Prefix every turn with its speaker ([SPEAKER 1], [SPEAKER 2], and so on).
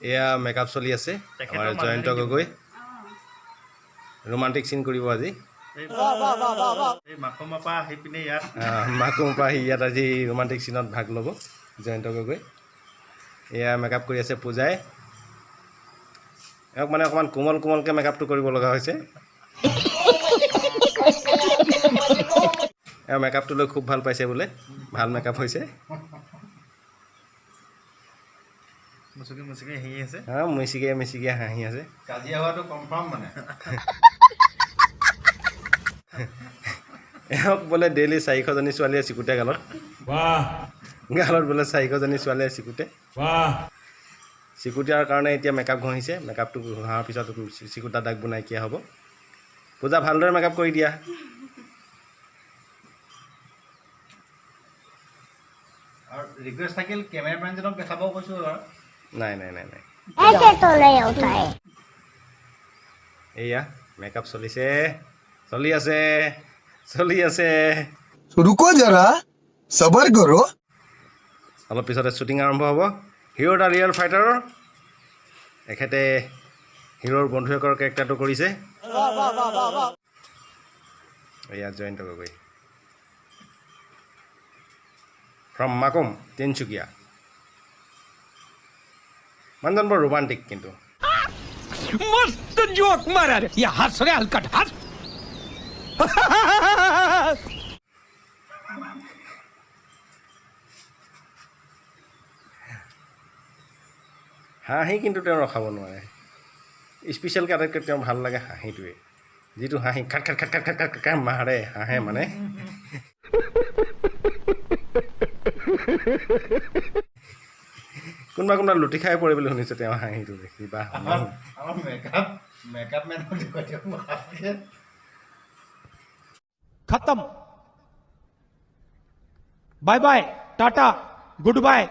[SPEAKER 1] এয়া মেকআপ চলি আছে আমাৰ জয়ন্ত গগৈ ৰোমান্টিক সিন কৰিব আজি
[SPEAKER 2] মাকুমৰ পৰা আহি পিনে ইয়াত
[SPEAKER 1] মাকুমৰ পৰা আহি ইয়াত আজি ৰোমান্টিক সিনত ভাগ ল'ব জয়ন্ত গগৈ এয়া মেকআপ কৰি আছে পূজাই এওক মানে অকণমান কোমল কোমলকৈ মেকআপটো কৰিব লগা হৈছে এয়া মেকআপটো লৈ খুব ভাল পাইছে বোলে ভাল মেকআপ হৈছে
[SPEAKER 2] মুচুকি মুচুকি হাঁহি আছে
[SPEAKER 1] মিচিকিয়া হাঁহি আছে
[SPEAKER 2] কাজিয়া হোৱাটো কনফাৰ্ম মানে
[SPEAKER 1] এওক বোলে ডেইলি 400জনী ছোৱালীয়ে চিকুটে গালত বোলে 400জনী ছোৱালীয়ে চিকুটে চিকুটিয়াৰ কাৰণে এতিয়া মেকআপ ঘঁহিছে মেকআপটো ঘঁহাৰ পিছত চিকুটা দাগবোৰ নাইকিয়া হ'ব পূজা ভালদৰে মেকআপ কৰি দিয়া
[SPEAKER 2] আৰু ৰিকুৱেষ্ট থাকিল কেমেৰামেনজনক দেখাব কৈছোঁ আৰু
[SPEAKER 1] নাই এয়া মেকআপ চলি আছে
[SPEAKER 3] रुको जरा सबर करो
[SPEAKER 1] অলপ পিছতে শ্বুটিং আৰম্ভ হ'ব হিৰো দা ৰিয়েল ফাইটাৰ এখেতে হিৰোৰ বন্ধুয়েকৰ কেৰেক্টাৰটো কৰিছে এয়া জয়ন্ত গগৈ ফ্ৰম মাকুম তিনচুকীয়া মানুহজন বৰ ৰোমান্টিক কিন্তু
[SPEAKER 4] मस्त जोक मारा रे ये हंस रे हलकट हंस
[SPEAKER 1] হাঁহি কিন্তু তেওঁ ৰখাব নোৱাৰে স্পেচিয়েলকৈ আটাইতকৈ তেওঁ ভাল লাগে হাঁহিটোৱে যিটো হাঁহি খাট খাট খাট খাট খাট খাট খাট মাৰে হাঁহে মানে কোনোবা লুটি খাই পৰে বুলি শুনিছোঁ তেওঁ হাঁহিটো দেখি বা
[SPEAKER 2] মেকআপ মেন
[SPEAKER 4] खत्म bye bye tata good bye